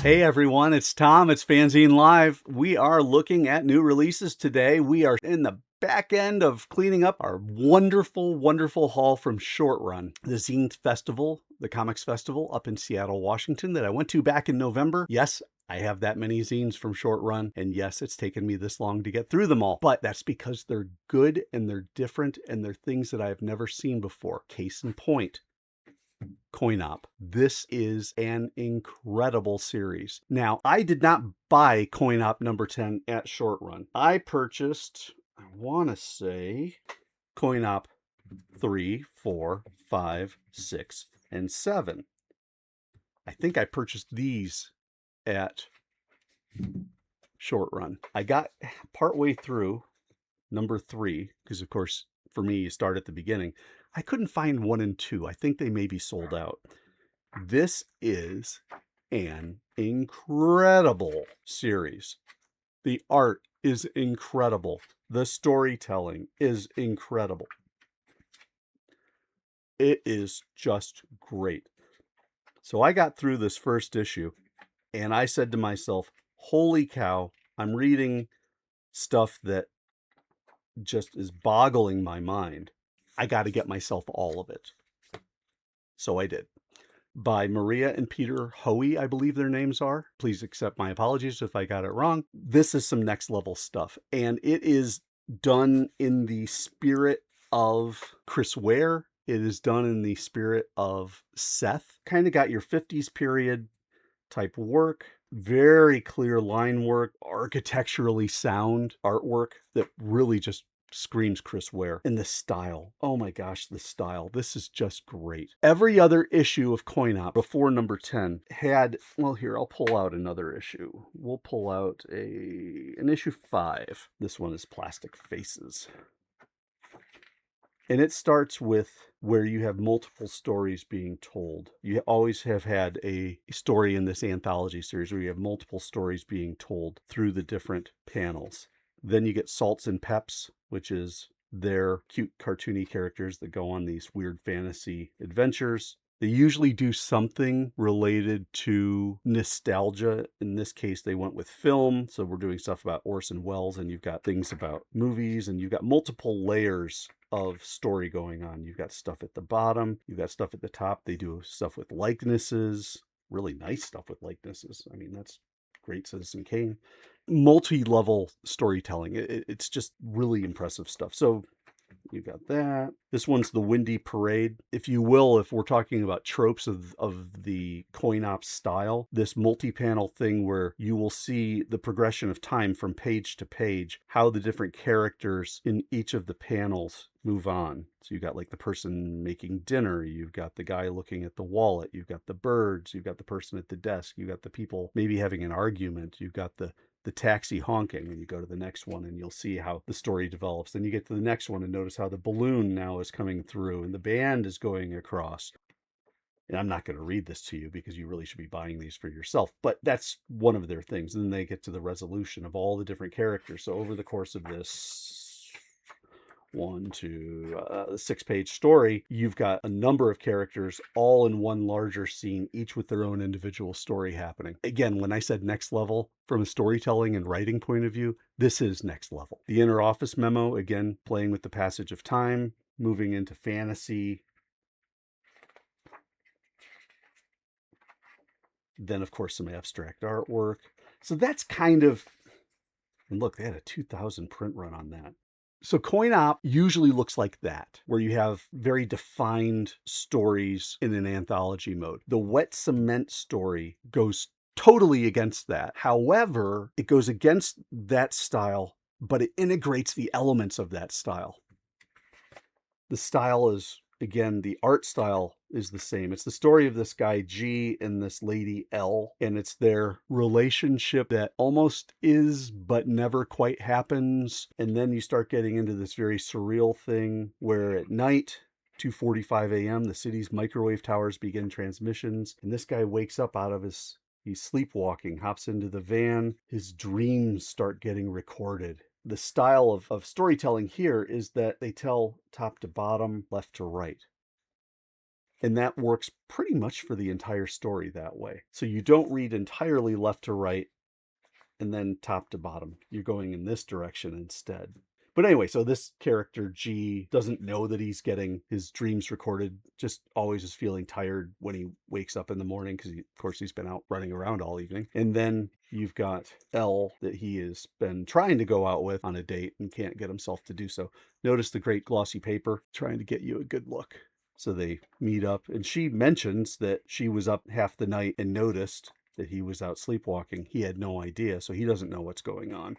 Hey everyone, it's Tom. It's FANzine Live. We are looking at new releases today. We are in the back end of cleaning up our wonderful, wonderful haul from Short Run, the Zine Festival, the Comics Festival up in Seattle, Washington that I went to back in November. Yes, I have that many zines from Short Run, and yes, it's taken me this long to get through them all, but that's because they're good and they're different and they're things that I have never seen before. Case in point, Coin Op. This is an incredible series. Now, I did not buy Coin Op number 10 at Short Run. I purchased, I want to say, Coin Op 3, 4, 5, 6, and 7. I think I purchased these at Short Run. I got partway through number 3, because of course, for me, you start at the beginning. I couldn't find 1 and 2. I think they may be sold out. This is an incredible series. The art is incredible. The storytelling is incredible. It is just great. So I got through this first issue and I said to myself, holy cow, I'm reading stuff that just is boggling my mind. I got to get myself all of it. So I did. By Maria and Peter Hoey, I believe their names are. Please accept my apologies if I got it wrong. This is some next level stuff, and it is done in the spirit of Chris Ware. It is done in the spirit of Seth. Kind of got your 50s period type work, very clear line work, architecturally sound artwork that really just screams Chris Ware. And the style, oh my gosh, the style, this is just great. Every other issue of Coin Op before number 10 had, well, here, I'll pull out another issue. We'll pull out an issue 5. This one is Plastic Faces. And it starts with where you have multiple stories being told. You always have had a story in this anthology series where you have multiple stories being told through the different panels. Then you get Salts and Peps, which is their cute cartoony characters that go on these weird fantasy adventures. They usually do something related to nostalgia. In this case, they went with film. So we're doing stuff about Orson Welles, and you've got things about movies, and you've got multiple layers of story going on. You've got stuff at the bottom, you've got stuff at the top. They do stuff with likenesses, really nice stuff with likenesses. I mean, that's great. Citizen Kane. Multi-level storytelling. It's just really impressive stuff. So you got that. This one's the Windy Parade. If you will, if we're talking about tropes of the Coin Op style, this multi-panel thing where you will see the progression of time from page to page, how the different characters in each of the panels move on. So you've got like the person making dinner, you've got the guy looking at the wallet, you've got the birds, you've got the person at the desk, you've got the people maybe having an argument, you've got the taxi honking, and you go to the next one and you'll see how the story develops. Then you get to the next one and notice how the balloon now is coming through and the band is going across. And I'm not going to read this to you because you really should be buying these for yourself, but that's one of their things. And then they get to the resolution of all the different characters. So over the course of this 6-page story, you've got a number of characters all in one larger scene, each with their own individual story happening. Again, when I said next level from a storytelling and writing point of view, this is next level. The Inner Office Memo, again, playing with the passage of time, moving into fantasy. Then, of course, some abstract artwork. So that's kind of, and look, they had a 2000 print run on that. So Coin Op usually looks like that, where you have very defined stories in an anthology mode. The Wet Cement story goes totally against that. However, it goes against that style, but it integrates the elements of that style. The style is, again, the art style is the same. It's the story of this guy G and this lady L, and it's their relationship that almost is but never quite happens. And then you start getting into this very surreal thing where at night, 2:45 a.m., the city's microwave towers begin transmissions, and this guy wakes up out of he's sleepwalking, hops into the van, his dreams start getting recorded. The style of storytelling here is that they tell top to bottom, left to right. And that works pretty much for the entire story that way. So you don't read entirely left to right and then top to bottom. You're going in this direction instead. But anyway, so this character, G, doesn't know that he's getting his dreams recorded, just always is feeling tired when he wakes up in the morning because, of course, he's been out running around all evening. And then you've got L that he has been trying to go out with on a date and can't get himself to do so. Notice the great glossy paper trying to get you a good look. So they meet up, and she mentions that she was up half the night and noticed that he was out sleepwalking. He had no idea, so he doesn't know what's going on.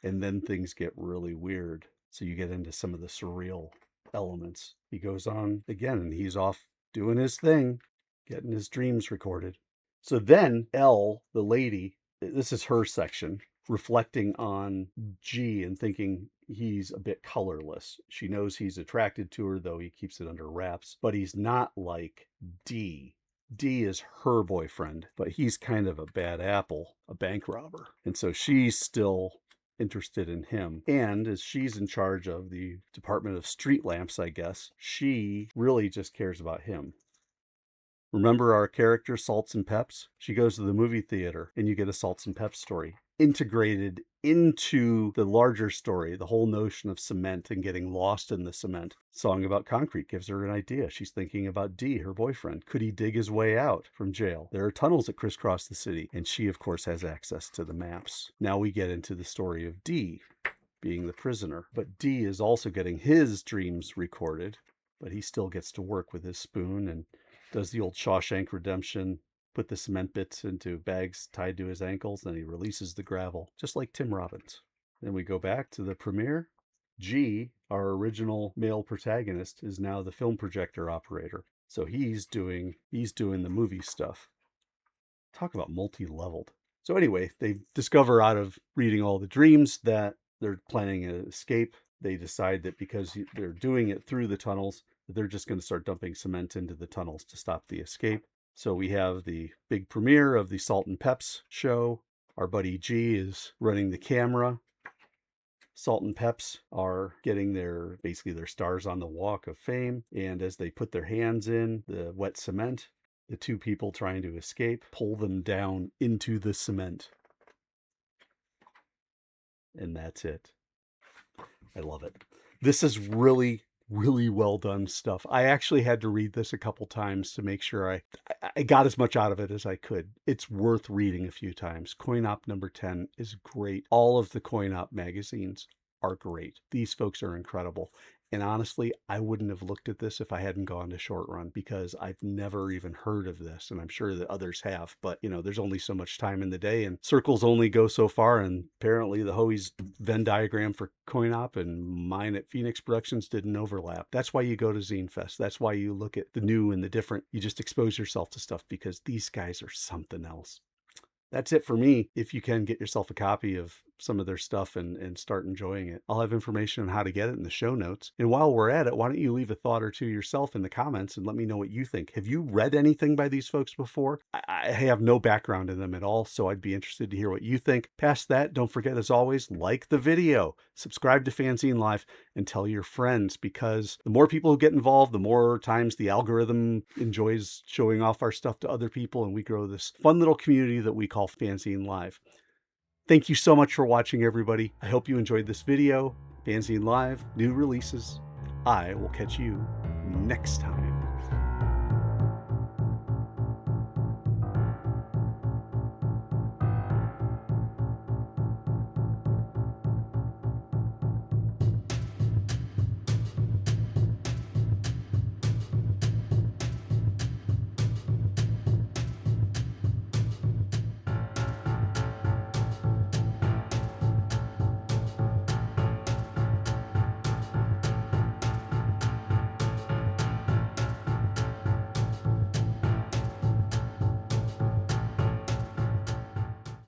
And then things get really weird. So you get into some of the surreal elements. He goes on again, and he's off doing his thing, getting his dreams recorded. So then L, the lady, this is her section, reflecting on G and thinking he's a bit colorless. She knows he's attracted to her, though he keeps it under wraps, but he's not like D. D is her boyfriend, but he's kind of a bad apple, a bank robber. And so she's still interested in him. And as she's in charge of the Department of Street Lamps, I guess, she really just cares about him. Remember our character, Salts and Peps? She goes to the movie theater and you get a Salts and Peps story integrated into the larger story, the whole notion of cement and getting lost in the cement. Song About Concrete gives her an idea. She's thinking about D, her boyfriend. Could he dig his way out from jail? There are tunnels that crisscross the city, and she, of course, has access to the maps. Now we get into the story of D being the prisoner. But D is also getting his dreams recorded, but he still gets to work with his spoon and does the old Shawshank Redemption, put the cement bits into bags tied to his ankles, then he releases the gravel, just like Tim Robbins. Then we go back to the premiere. G, our original male protagonist, is now the film projector operator. So he's doing the movie stuff. Talk about multi-leveled. So anyway, they discover out of reading all the dreams that they're planning an escape. They decide that because they're doing it through the tunnels, they're just going to start dumping cement into the tunnels to stop the escape. So we have the big premiere of the Salt and Peps show. Our buddy G is running the camera. Salt and Peps are getting their stars on the Walk of Fame. And as they put their hands in the wet cement, the two people trying to escape pull them down into the cement. And that's it. I love it. This is really well done stuff. I actually had to read this a couple times to make sure I got as much out of it as I could. It's worth reading a few times. Coin Op number 10 is great. All of the Coin Op magazines are great. These folks are incredible. And honestly, I wouldn't have looked at this if I hadn't gone to Short Run, because I've never even heard of this, and I'm sure that others have. But, there's only so much time in the day, and circles only go so far, and apparently the Hoey's Venn diagram for Coin Op and mine at Phoenix Productions didn't overlap. That's why you go to Zine Fest. That's why you look at the new and the different. You just expose yourself to stuff, because these guys are something else. That's it for me. If you can get yourself a copy of some of their stuff and start enjoying it. I'll have information on how to get it in the show notes. And while we're at it, why don't you leave a thought or two yourself in the comments and let me know what you think. Have you read anything by these folks before? I have no background in them at all, so I'd be interested to hear what you think. Past that, don't forget, as always, like the video, subscribe to FANzine Live, and tell your friends, because the more people who get involved, the more times the algorithm enjoys showing off our stuff to other people, and we grow this fun little community that we call FANzine Live. Thank you so much for watching, everybody. I hope you enjoyed this video. FANzine Live, new releases. I will catch you next time.